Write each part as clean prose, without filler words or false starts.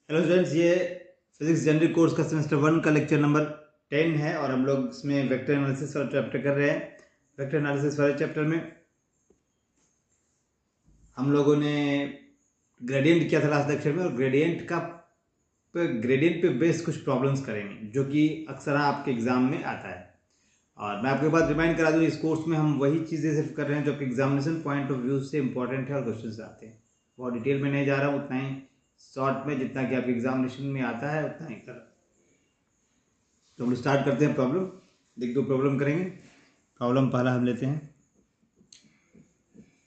Hello students, ये physics general course का semester 1 का लेक्चर नंबर 10 है और हम लोग इसमें वेक्टर एनालिसिस वाला चैप्टर कर रहे हैं। वेक्टर एनालिसिस वाले चैप्टर में हम लोगों ने ग्रेडियंट किया था लास्ट लेक्चर में, और ग्रेडियंट पे बेस्ड कुछ प्रॉब्लम्स करेंगे जो कि अक्सर आपके एग्जाम में आता है। और मैं आपको एक बात रिमाइंड करा दूँ, इस कोर्स में हम वही चीज़ें सिर्फ कर रहे हैं जो कि एग्जामिनेशन पॉइंट ऑफ व्यू से इंपॉर्टेंट है और क्वेश्चन आते हैं। बहुत डिटेल में नहीं जा रहा हूँ, उतना ही शॉर्ट में जितना कि आपके एग्जामिनेशन में आता है उतना ही कर रहा हूँ। तो हम स्टार्ट करते हैं प्रॉब्लम। देख दो प्रॉब्लम करेंगे। प्रॉब्लम पहला हम लेते हैं।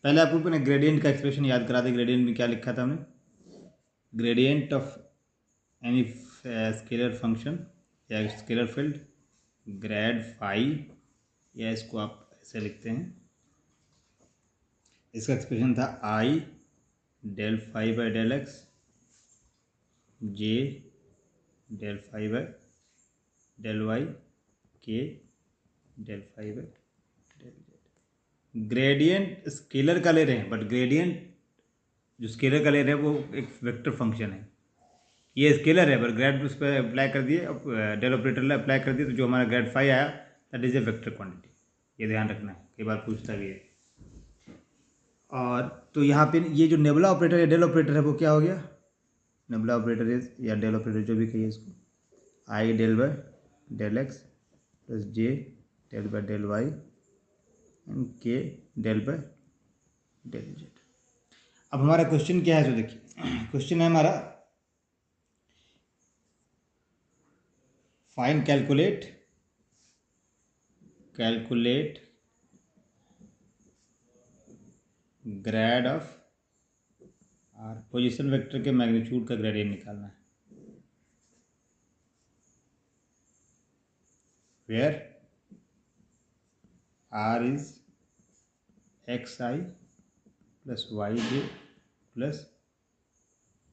पहले आपको अपने ग्रेडियंट का एक्सप्रेशन याद करा दे। ग्रेडियंट में क्या लिखा था हमने? Gradient of any scalar function या स्केलर फील्ड ग्रेड फाई, या इसको आप ऐसे लिखते हैं। इसका एक्सप्रेशन था i del phi by del x j del phi by del y k del phi by del z. Gradient scalar का ले रहे हैं, बट ग्रेडियंट जो स्केलर का ले रहे हैं वो एक वेक्टर फंक्शन है। ये स्केलर है, पर ग्रेड उस पर अप्लाई कर दिए, अब डेल ऑपरेटर अप्लाई कर दिए, तो जो हमारा ग्रेड फाई आया that is a vector quantity. ये ध्यान रखना है, कई बार पूछता भी है। और तो यहाँ पे ये जो नेबुला ऑपरेटर या डेल ऑपरेटर है वो क्या हो गया? नेबुला ऑपरेटर या डेल ऑपरेटर जो भी कहिए इसको, i del by del x plus j del by del y and k del by del z. अब हमारा क्वेश्चन क्या है? तो देखिए, क्वेश्चन है हमारा find calculate grad of R. Position vector के मैग्नीट्यूड का ग्रेडियंट निकालना है। Where R is X I plus Y J plus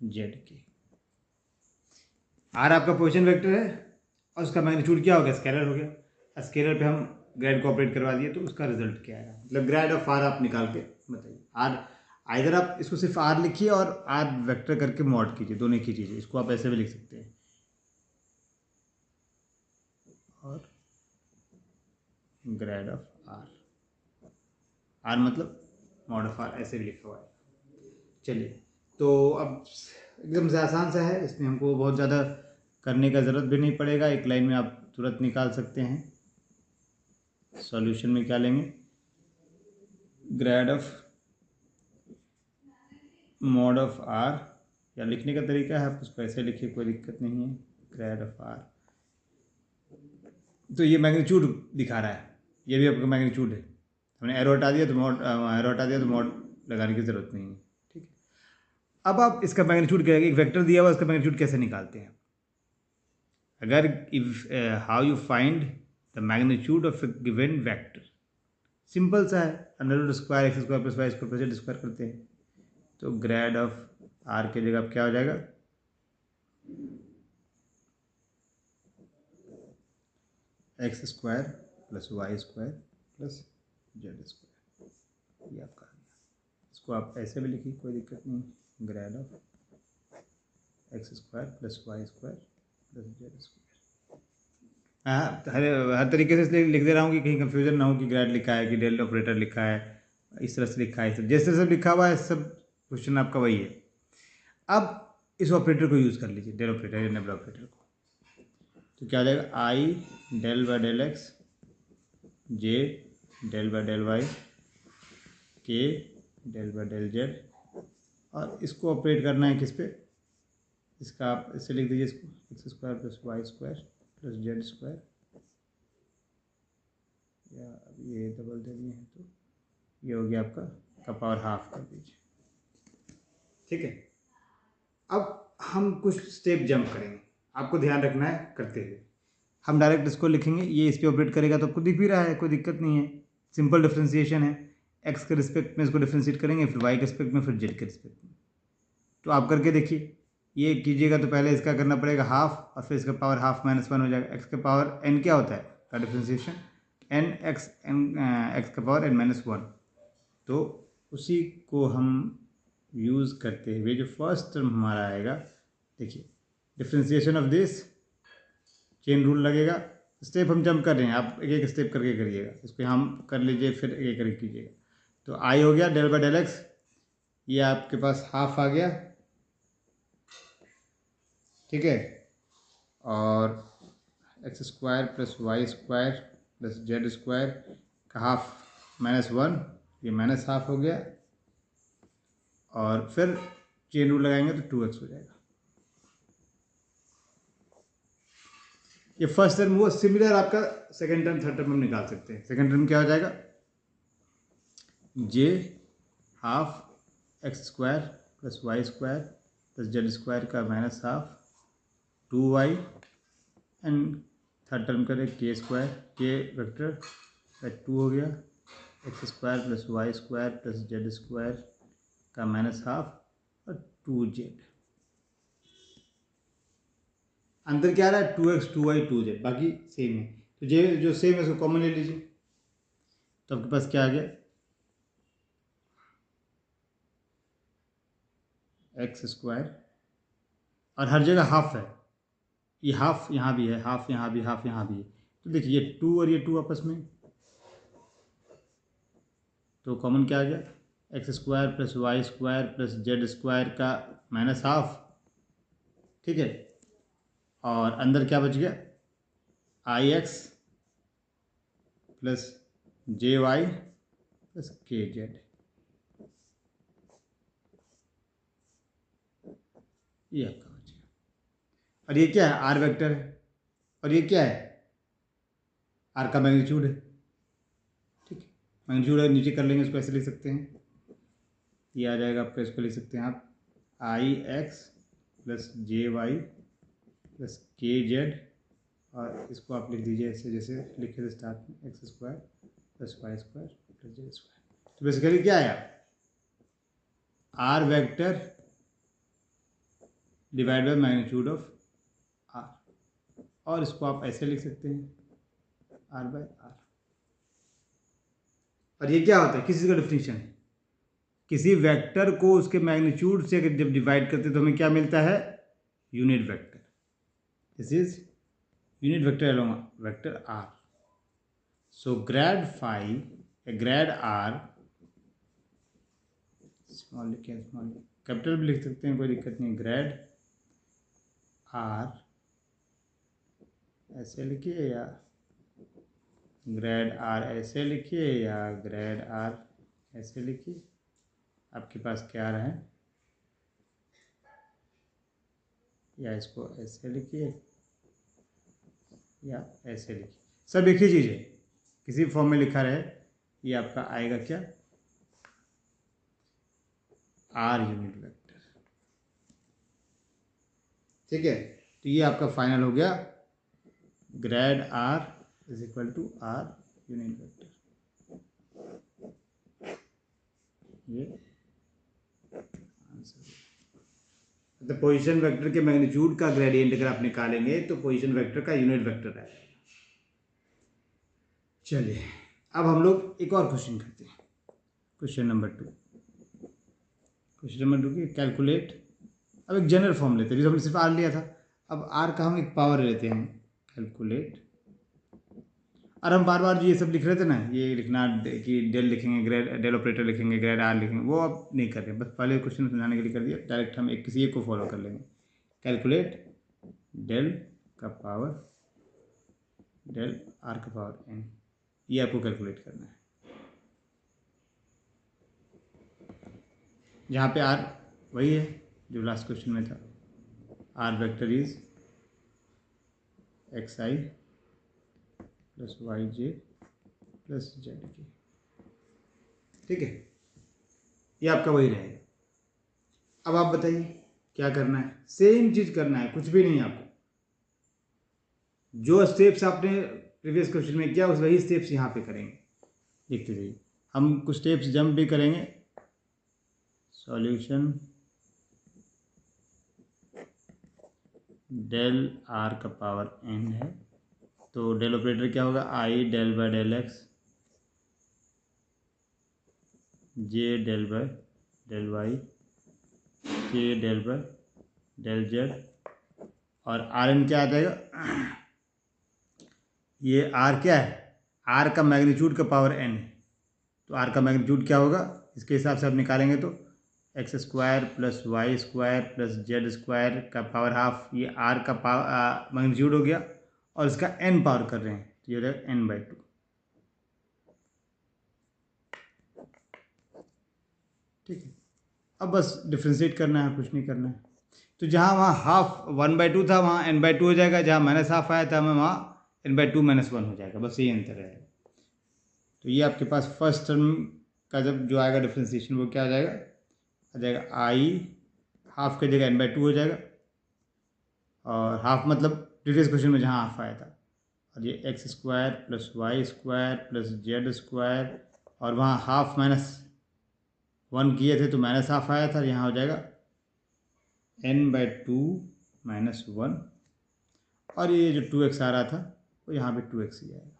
Z K. R आपका पोजीशन वेक्टर है और उसका मैग्नीट्यूड क्या हो गया? स्केलर हो गया। स्केलर पे हम ग्रेड को ऑपरेट करवा दिए, तो उसका रिजल्ट क्या आएगा? मतलब ग्रेड ऑफ आर आप निकाल के बताइए। आर इधर आप इसको सिर्फ आर लिखिए और आर वेक्टर करके मॉड कीजिए, दोनों की चीज़ें। इसको आप ऐसे भी लिख सकते हैं, और ग्रेड ऑफ आर, आर मतलब मॉड ऑफ आर, ऐसे भी लिखा हुआ है। चलिए, तो अब एकदम से आसान सा है, इसमें हमको बहुत ज़्यादा करने का ज़रूरत भी नहीं पड़ेगा। एक लाइन में आप तुरंत निकाल सकते हैं। सॉल्यूशन में क्या लेंगे? Grad of mod of R, या लिखने का तरीका है आप उसको ऐसे लिखिए, कोई दिक्कत नहीं है। ग्रेड ऑफ आर, तो ये मैग्नीट्यूड दिखा रहा है, ये भी आपका मैग्नीट्यूड है। हमने एरो हटा दिया तो मॉड लगाने की ज़रूरत नहीं है। ठीक है, अब आप इसका मैग्नीट्यूड क्या है? एक वेक्टर दिया हुआ, इसका मैग्नीट्यूड कैसे निकालते हैं? अगर if how you find the magnitude of a given vector, simple सा है। Under root square X square plus Y square plus Z square करते हैं। तो ग्रेड ऑफ आर की जगह क्या हो जाएगा? X square plus Y square plus Z square. ये आपका आ गया। इसको आप ऐसे भी लिखिए, कोई दिक्कत नहीं। Grad of X square plus Y square plus Z square. हाँ, हर तरीके से इसलिए लिख दे रहा हूँ कि कहीं कंफ्यूजन ना हो कि ग्रेड लिखा है कि डेल ऑपरेटर लिखा है, इस तरह से लिखा है, सब जैसे सब लिखा हुआ है, सब क्वेश्चन आपका वही है। अब इस ऑपरेटर को यूज़ कर लीजिए, डेल ऑपरेटर या नेबल ऑपरेटर को। तो क्या हो जाएगा? I del by del x j del by del y k del by del z, और इसको ऑपरेट करना है किस पे? इसका आप ऐसे लिख दीजिए, इसको X square plus Y square plus Z square, या अब ये डबल दे दिए हैं तो ये हो गया आपका का पावर हाफ कर दीजिए। ठीक है, अब हम कुछ स्टेप जंप करेंगे, आपको ध्यान रखना है करते हुए। हम डायरेक्ट इसको लिखेंगे, ये इस पर ऑपरेट करेगा तो आपको दिख भी रहा है, कोई दिक्कत नहीं है। सिंपल डिफ्रेंसिएशन है, एक्स के रिस्पेक्ट में इसको डिफ्रेंशिएट करेंगे, फिर वाई के रिस्पेक्ट में, फिर जेड के रिस्पेक्ट में। तो आप करके देखिए। ये कीजिएगा तो पहले इसका करना पड़ेगा हाफ, और फिर इसका पावर हाफ माइनस वन हो जाएगा। एक्स का पावर एन क्या होता है का डिफ्रेंसिएशन? एन एक्स का पावर एन माइनस वन। तो उसी को हम यूज़ करते हुए जो फर्स्ट टर्म हमारा आएगा, देखिए differentiation of this, chain rule लगेगा। स्टेप हम जंप कर रहे हैं, आप एक एक स्टेप करके करिएगा, इसको हम कर लीजिए फिर एक एक करके कीजिएगा। तो आई हो गया डेल बाई डेल एक्स, ये आपके पास हाफ आ गया, ठीक है, और X square plus Y square plus Z square का हाफ -1, ये -हाफ हो गया, और फिर चेन रूल लगाएंगे तो 2x हो जाएगा। ये फर्स्ट टर्म हुआ। सिमिलर आपका सेकंड टर्म थर्ड टर्म हम निकाल सकते हैं। सेकंड टर्म क्या हो जाएगा, j half x square plus Y square plus Z square का -half 2y, and third term करें के स्क्वायर, के वेक्टर 2 हो गया, x square plus Y square plus Z square का -हाफ और 2z। अंदर क्या आ रहा है, 2x 2y 2z, बाकी सेम है। तो जे जो सेम है उसको कॉमन ले लीजिए, तो आपके पास क्या आ गया, एक्स स्क्वायर, और हर जगह हाफ है, ये हाफ यहाँ भी है, हाफ यहाँ भी, हाफ यहाँ भी है। तो देखिए ये 2 और ये 2 आपस में, तो कॉमन क्या आ गया, x square plus Y square plus Z square का -हाफ, ठीक है, और अंदर क्या बच गया, I X plus J Y plus K Z, ये आपका बच गया। और ये क्या है, आर वेक्टर है, और ये क्या है, आर का मैग्नीट्यूड है, ठीक है, मैग्नीट्यूड है, नीचे कर लेंगे, इसको ऐसे लिख सकते हैं, ये आ जाएगा आपका, इसको लिख सकते हैं आप आई X plus J Y plus K Z, और इसको आप लिख दीजिए ऐसे जैसे लिखे थे स्टार्ट में, X square plus Y square plus Z square. तो बेसिकली क्या आया, R vector divide by magnitude of R, और इसको आप ऐसे लिख सकते हैं आर बाय आर। और ये क्या होता है, किसी का डिफिनीशन है, किसी वेक्टर को उसके मैग्नीट्यूड से अगर जब डिवाइड करते तो हमें क्या मिलता है, unit vector. This is unit vector along vector R. So grad phi grad R, small लिखे, स्मॉल कैपिटल भी लिख सकते हैं, कोई दिक्कत नहीं, ग्रेड आर ऐसे लिखिए, या ग्रेड आर ऐसे लिखिए, या ग्रेड आर ऐसे लिखिए, आपके पास क्या रहा है, या इसको ऐसे लिखिए या ऐसे लिखिए, सब एक ही चीज़ है, किसी फॉर्म में लिखा रहे, ये आपका आएगा क्या, आर यूनिट वेक्टर, ठीक है। तो ये आपका फाइनल हो गया, grad R is equal to R unit vector. ये आंसर, तो पोजीशन वेक्टर के मैग्नीट्यूड का ग्रेडियंट अगर आप निकालेंगे तो पोजीशन वेक्टर का यूनिट वेक्टर है। चलिए अब हम लोग एक और क्वेश्चन करते हैं, क्वेश्चन नंबर 2। क्वेश्चन नंबर 2 की कैलकुलेट, अब एक जनरल फॉर्म लेते हैं, जो हमने सिर्फ आर लिया था, अब आर का हम एक पावर लेते हैं, कैलकुलेट, और हम बार बार जो ये सब लिख रहे थे ना, ये लिखना कि डेल लिखेंगे, ग्रेड डेल ऑपरेटर लिखेंगे, ग्रेड आर लिखेंगे, वो अब नहीं कर रहे, बस पहले क्वेश्चन समझाने के लिए कर दिया, डायरेक्ट हम एक किसी एक को फॉलो कर लेंगे। कैलकुलेट डेल का पावर डेल आर का पावर एन, ये आपको कैलकुलेट करना है, जहाँ पे आर वही है जो लास्ट क्वेश्चन में था, R vector is X I plus Y J plus Z K, ठीक है, ये आपका वही रहेगा। अब आप बताइए क्या करना है, सेम चीज करना है, कुछ भी नहीं, आपको जो स्टेप्स आपने प्रीवियस क्वेश्चन में किया उस वही स्टेप्स यहाँ पे करेंगे, देखते जाइए, हम कुछ स्टेप्स जंप भी करेंगे। सॉल्यूशन डेल आर का पावर एन है, तो डेल ऑपरेटर क्या होगा, i del by del x, j del by del y, k del by del z, और आर एन क्या आ जाएगा, ये आर क्या है, आर का मैग्नीट्यूड का पावर एन, तो आर का मैग्नीट्यूड क्या होगा इसके हिसाब से आप निकालेंगे तो X square plus Y square plus Z square का पावर हाफ, ये आर का पावर मैग्नीट्यूड हो गया और इसका एन पावर कर रहे हैं तो ये रहेगा n/2। ठीक है, अब बस डिफ्रेंशिएट करना है, कुछ नहीं करना है। तो जहाँ वहाँ हाफ 1/2 था वहाँ n/2 हो जाएगा, जहाँ माइनस हाफ आया था हमें वहाँ n/2 -1 हो जाएगा, बस यही अंतर है। तो ये आपके पास फर्स्ट टर्म का जब जो आएगा डिफ्रेंशिएशन वो क्या आ जाएगा आई हाफ की जगह n/2 हो जाएगा, और हाफ मतलब प्रीवियस क्वेश्चन में जहाँ हाफ आया था, और ये X square plus Y square plus Z square, और वहाँ हाफ -1 किए थे तो माइनस हाफ आया था, यहाँ हो जाएगा n/2 -1, और ये जो 2x आ रहा था वो यहाँ पे 2x ही आएगा।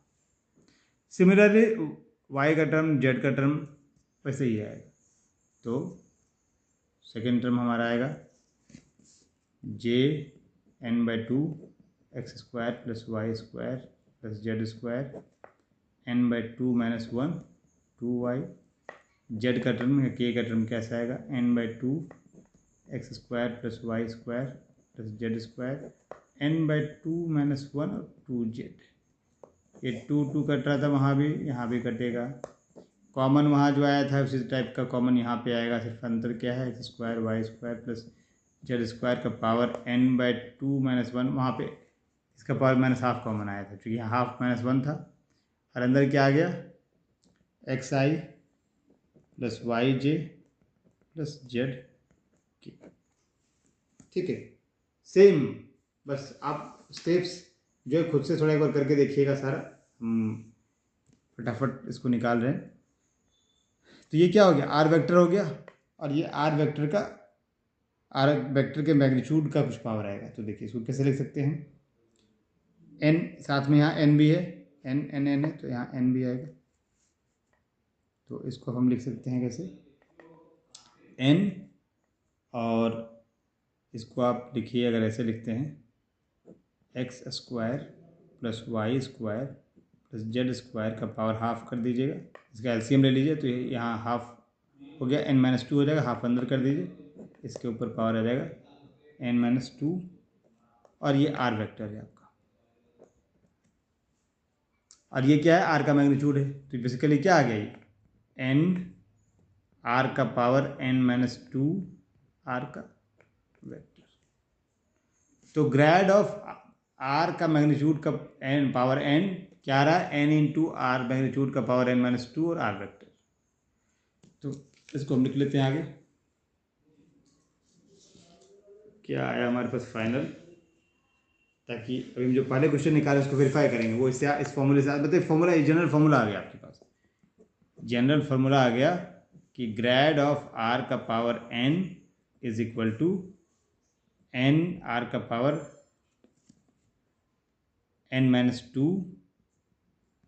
सिमिलरली y का टर्म z का टर्म वैसे ही आएगा, तो सेकेंड टर्म हमारा आएगा j n/2 X square plus Y square plus Z square n/2 -1 2y, जेड का टर्म या k का टर्म कैसा आएगा n/2 X square plus Y square plus Z square n/2 -1 और 2z। ये 2 कट रहा था वहाँ भी, यहाँ भी कटेगा। कॉमन वहाँ जो आया था उसी टाइप का कॉमन यहाँ पे आएगा, सिर्फ अंतर क्या है X square Y square plus Z square का पावर n/2 -1, वहाँ पे इसका पावर माइनस हाफ कॉमन आया था क्योंकि यहाँ हाफ -1 था, और अंदर क्या आ गया x I plus Y J plus Z K. ठीक है, सेम, बस आप स्टेप्स जो है खुद से थोड़ा एक बार करके देखिएगा सारा, हम फटाफट इसको निकाल रहे हैं। तो ये क्या हो गया आर वेक्टर हो गया, और ये आर वेक्टर के मैग्नीट्यूड का कुछ पावर आएगा। तो देखिए इसको कैसे लिख सकते हैं, एन साथ में यहाँ एन भी है, एन एन एन है तो यहाँ एन भी आएगा, तो इसको हम लिख सकते हैं कैसे एन, और इसको आप लिखिए अगर ऐसे लिखते हैं X square plus Y square plus Z square का पावर हाफ कर दीजिएगा, इसका एलसीएम ले लीजिए तो यहाँ हाफ हो गया n-2 हो जाएगा, हाफ अंदर कर दीजिए, इसके ऊपर पावर आ जाएगा n-2, और ये आर वेक्टर है आपका, और ये क्या है आर का मैग्नीट्यूड है, तो बेसिकली क्या आ गया ये एन आर का पावर n-2 आर का वेक्टर। तो ग्रेड ऑफ आर का मैग्नीट्यूड का एन पावर एन क्या आ रहा है एन इंटू आर मैग्नीट्यूड का पावर n-2 और आर वेक्टर। तो इसको हम लिख लेते हैं आगे, क्या आया हमारे पास फाइनल, ताकि अभी हम जो पहले क्वेश्चन निकाले उसको वेरीफाई करेंगे, वो इससे इस फॉर्मूले से बताइए, फॉर्मूला जनरल फॉर्मूला आ गया आपके पास, जनरल फॉर्मूला आ गया कि ग्रेड ऑफ आर का power n is equal to n R का पावर n-2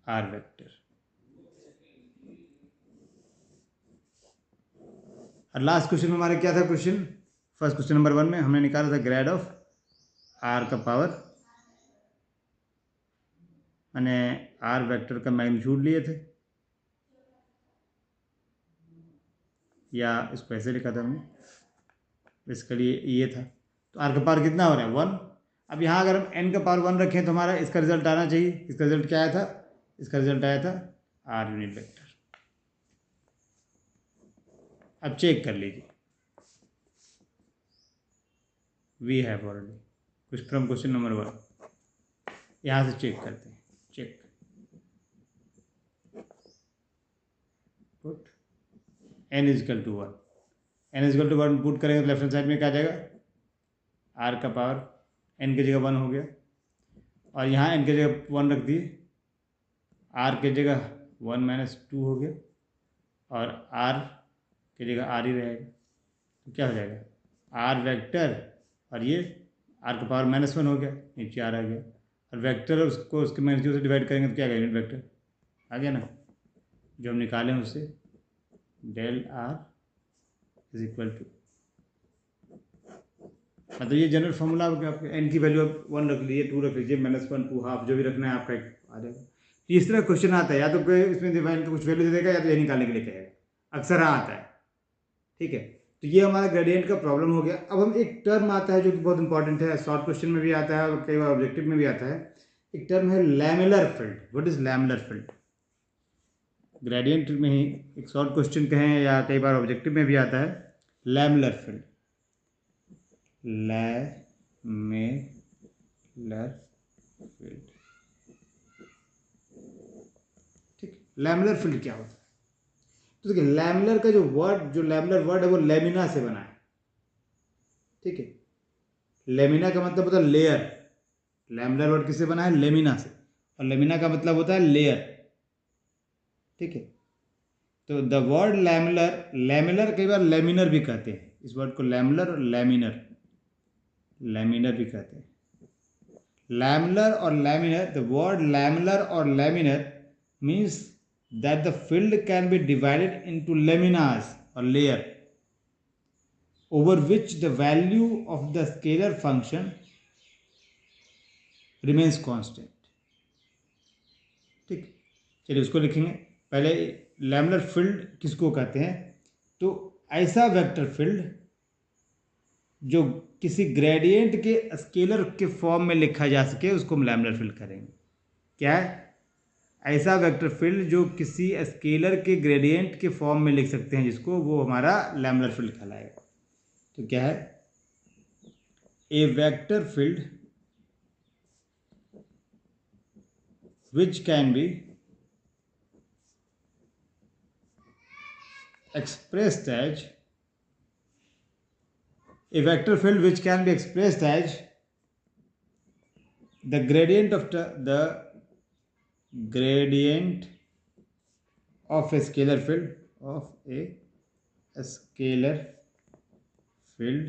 आर वेक्टर। और लास्ट क्वेश्चन में हमारा क्या था क्वेश्चन, फर्स्ट क्वेश्चन नंबर 1 में हमने निकाला था ग्रेड ऑफ आर का पावर, मैंने आर वेक्टर का मैग्नीट्यूड लिए थे, या इसको ऐसे लिखा था हमने, बेसिकली ये था। तो आर का पावर कितना हो रहा है 1, अब यहाँ अगर हम n का पावर 1 रखें तो हमारा इसका रिजल्ट आना चाहिए, इसका रिजल्ट क्या आया था, इसका रिजल्ट आया था आर यूनिट वेक्टर। अब चेक कर लीजिए, वी हैव ऑलरेडी कुछ फ्रॉम क्वेश्चन नंबर 1, यहाँ से चेक करते हैं, check put n is equal to 1, n is equal to 1 put करेंगे तो लेफ्ट हैंड साइड में क्या आ जाएगा आर का पावर n की जगह 1 हो गया, और यहाँ n की जगह 1 रख दिए, r की जगह 1-2 हो गया, और r की जगह r ही रहेगा, तो क्या हो जाएगा r वेक्टर, और ये r का पावर -1 हो गया, नीचे r आ गया, और वेक्टर उसको उसके मैग्नीट्यूड से डिवाइड करेंगे तो क्या आएगा यूनिट वेक्टर आ गया ना, जो हम निकालें उससे del r is equal to तो ये जनरल फॉर्मूला आपके एन की वैल्यू आप 1 रख लीजिए, 2 रख लीजिए, -1 2 हाफ जो भी रखना है आपका आ जाएगा। इस तरह क्वेश्चन आता है, या तो कोई इसमें डिवाइन का कुछ वैल्यू दे देगा या तो ये निकालने के लिए कहेगा, अक्सर हाँ आता है। ठीक है, तो ये हमारा ग्रेडियंट का प्रॉब्लम हो गया। अब हम एक टर्म आता है जो कि बहुत इंपॉर्टेंट है, शॉर्ट क्वेश्चन में भी आता है और कई बार ऑब्जेक्टिव में भी आता है। एक टर्म है lamellar field. What is lamellar field? Gradient में ही एक शॉर्ट क्वेश्चन कहें या कई बार ऑब्जेक्टिव में भी आता है लैमेलर फील्ड। लैमेलर फील्ड, ठीक। लैमेलर फील्ड क्या होता है? तो देखिए, लैमेलर का जो लैमेलर वर्ड है वो लेमिना से बना है। ठीक है, लेमिना का मतलब होता है लेयर। लैमेलर वर्ड किससे बना है? लेमिना से। और लेमिना का मतलब होता है लेयर। ठीक है, तो द वर्ड लैमेलर, लैमेलर कई बार लेमिनर भी कहते हैं, इस वर्ड को लैमेलर और लेमिनर, लेमिनर भी कहते हैं। लैमेलर और लैमिनर, द वर्ड लैमेलर और laminar means that the field can be divided into laminas or layer over which the value of the scalar function remains constant। ठीक, चलिए उसको लिखेंगे। पहले लैमेलर फील्ड किसको कहते हैं? तो ऐसा वेक्टर फील्ड जो किसी ग्रेडियंट के स्केलर के फॉर्म में लिखा जा सके उसको हम लैमेलर फील्ड करेंगे। क्या है? ऐसा वेक्टर फील्ड जो किसी स्केलर के ग्रेडियंट के फॉर्म में लिख सकते हैं जिसको, वो हमारा लैमेलर फील्ड कहलाएगा। तो क्या है? A vector field which can be expressed as a vector field which can be expressed as the gradient of the gradient of a scalar field of a scalar field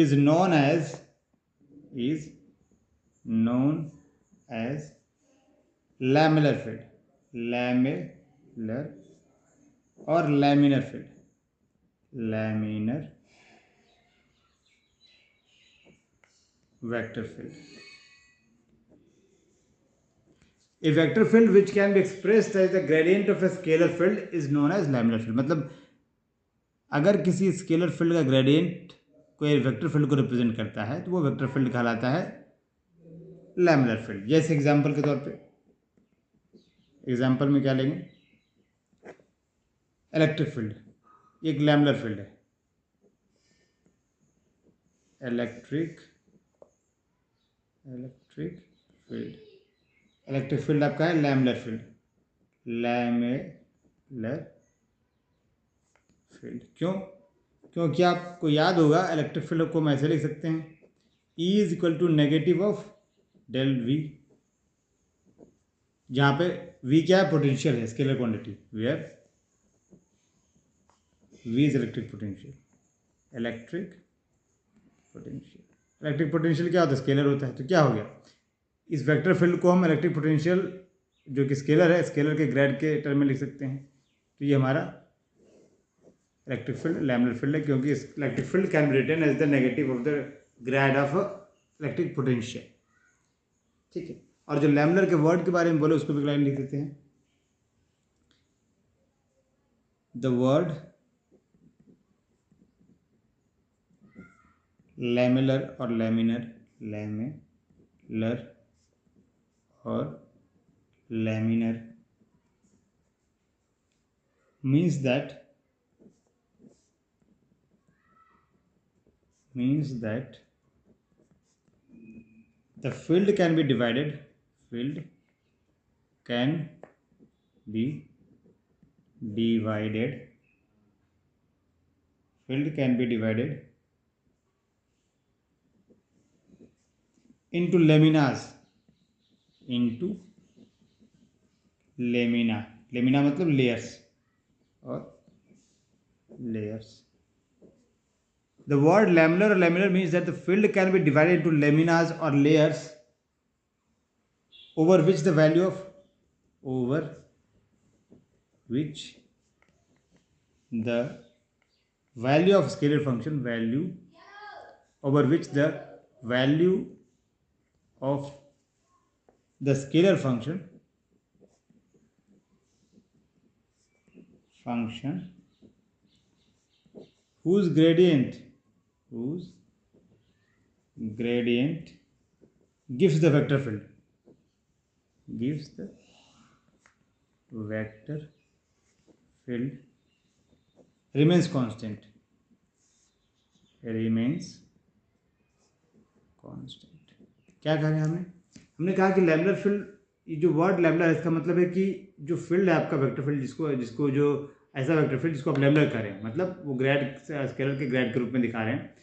is known as lamellar field, lamellar or laminar field, laminar vector field। A vector field which can be expressed as the gradient of a scalar field is known as laminar field। मतलब अगर किसी scalar field का gradient कोई vector field को represent करता है तो वो वेक्टर फील्ड कहलाता है लैमिनर फील्ड। जैसे एग्जांपल के तौर पे, एग्जांपल में क्या लेंगे? इलेक्ट्रिक फील्ड, एक लैमिनर फील्ड है। इलेक्ट्रिक फील्ड, इलेक्ट्रिक फील्ड आपका है लैमिनर फील्ड, लैमिनर फील्ड। क्यों? क्योंकि आपको याद होगा इलेक्ट्रिक फील्ड को हम ऐसे लिख सकते हैं, E is equal to negative of del V, जहां पे V क्या है? पोटेंशियल है, scalar quantity, where V is electric potential. Electric potential क्या होता है? स्केलर होता है। तो क्या हो गया? इस वेक्टर फील्ड को हम इलेक्ट्रिक पोटेंशियल जो कि स्केलर है, स्केलर के ग्रेड के टर्म में लिख सकते हैं। तो ये हमारा इलेक्ट्रिक फील्ड लैमिनर फील्ड है, क्योंकि electric field can be written as the negative of the grad of electric potential. ठीक है, और जो लैमिनर के वर्ड के बारे में बोले उसको भी लाइन लिख देते हैं। द वर्ड लैमिनर और लैमिनर, लैमिनर और laminar means that the field can be divided, field can be divided, field can be divided into laminas, into lamina, lamina मतलब layers और layers। The word laminar or laminar means that the field can be divided into laminas or layers over which the value of scalar function, value over which the value of the scalar function whose gradient gives the vector field remains constant. क्या कहा है हमने कहा कि लैम्बडर field, ये जो word lambda है इसका मतलब है कि जो फील्ड है आपका वेक्टर फील्ड, जिसको जो ऐसा वेक्टर फील्ड जिसको आप लैम्बडा कर रहे हैं, मतलब वो ग्रेड स्केलर के ग्रेड के रूप में दिखा रहे हैं,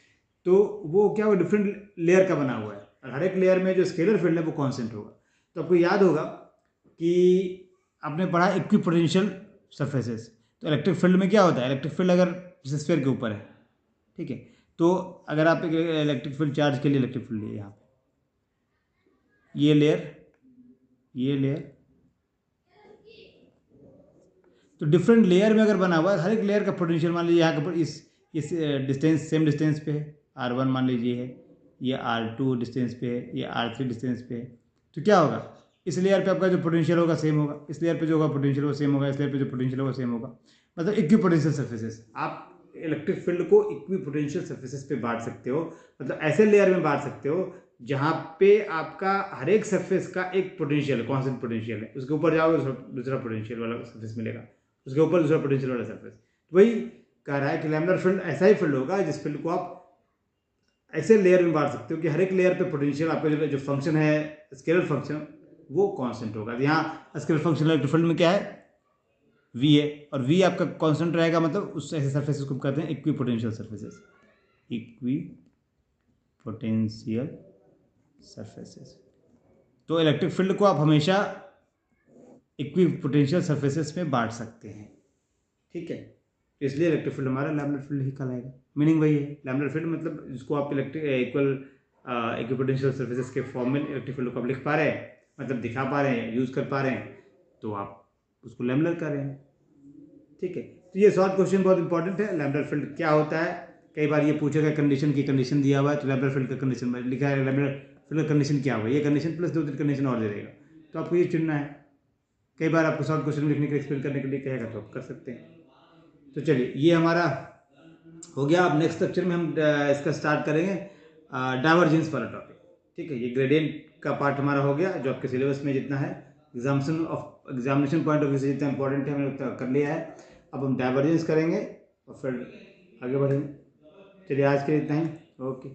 तो वो क्या, वो डिफरेंट लेयर का बना हुआ है और हर एक लेयर में जो स्केलर फील्ड है वो कांस्टेंट होगा। तो आपको याद होगा कि आपने पढ़ा इक्विपोटेंशियल सरफेसेस। तो इलेक्ट्रिक फील्ड में क्या होता है, इलेक्ट्रिक फील्ड अगर स्फीयर के ऊपर है, ठीक है, तो अगर आप एक इलेक्ट्रिक फील्ड चार्ज के लिए इलेक्ट्रिक फील्ड लिए यहाँ पे ये लेयर, तो डिफरेंट लेयर में अगर बना हुआ है, हर एक लेयर का पोटेंशियल मान लीजिए यहाँ का इस डिस्टेंस, सेम डिस्टेंस पे है, R1 मान लीजिए है, ये R2 डिस्टेंस पे है, ये R3 डिस्टेंस पे है, तो क्या होगा, इस लेयर पे आपका जो पोटेंशियल होगा सेम होगा, इस लेयर पे जो होगा पोटेंशियल वो सेम होगा, इस लेयर पे जो पोटेंशियल होगा सेम होगा। मतलब इक्विपोटेंशियल सर्फेसेस, आप इलेक्ट्रिक फील्ड को इक्विपोटेंशियल सर्फेसेस पे बांट सकते हो, मतलब ऐसे लेयर में बांट सकते हो जहाँ पे आपका हर एक सरफेस का एक पोटेंशियल, कांस्टेंट पोटेंशियल है, उसके ऊपर जाओगे दूसरा पोटेंशियल वाला सरफेस मिलेगा, उसके ऊपर दूसरा पोटेंशियल वाला सरफेस। वही कह रहा है कि लैम्बडा फील्ड ऐसा ही फील्ड होगा जिस फील्ड को आप ऐसे लेयर में बांट सकते हो कि हर एक लेयर पे पोटेंशियल आपका जो फंक्शन है स्केलर फंक्शन वो कांस्टेंट होगा। यहाँ स्केलर फंक्शन इलेक्ट्रिक फील्ड में क्या है, v है, और v आपका कांस्टेंट रहेगा, मतलब उस ऐसे सरफेसेस को कहते हैं इक्विपोटेंशियल सरफेसेस, इक्विपोटेंशियल सरफेसेस। तो इलेक्ट्रिक फील्ड को आप हमेशा इक्विपोटेंशियल सरफेसेस में बांट सकते हैं, ठीक है। तो इसलिए इलेक्ट्रिक फील्ड हमारा लैम्बडा फील्ड ही कहलाएगा। मीनिंग वही है, लैम्बडा फील्ड मतलब जिसको आप इक्विपोटेंशियल सरफेसेस के फॉर्म में इलेक्ट्रिक फील्ड को आप लिख पा रहे हैं, मतलब दिखा पा रहे हैं, यूज़ कर पा रहे हैं, तो आप उसको लैम्बडा कर रहे हैं, ठीक है। तो ये शॉर्ट क्वेश्चन बहुत इंपॉर्टेंट है, लैम्बडा फील्ड क्या होता है। कई बार ये पूछेगा कंडीशन दिया हुआ है, तो लैम्बडा फील्ड का कंडीशन लिखा है, लैम्बडा फील्ड का कंडीशन क्या हुआ, ये कंडीशन प्लस 2-3 कंडीशन और दे देगा, तो आपको ये चुनना है। कई बार आपको शॉर्ट क्वेश्चन लिखने के एक्सप्लेन करने के लिए कहेगा तो आप कर सकते हैं। तो चलिए ये हमारा हो गया। अब नेक्स्ट लेक्चर में हम इसका स्टार्ट करेंगे डाइवर्जेंस वाला टॉपिक, ठीक है। ये ग्रेडियंट का पार्ट हमारा हो गया, जो आपके सिलेबस में जितना है, एग्जामिनेशन पॉइंट ऑफ व्यू से जितना इंपॉर्टेंट है हमने उतना कर लिया है। अब हम डाइवर्जेंस करेंगे और फिर आगे बढ़ेंगे। चलिए आज के लिए इतना ही, ओके।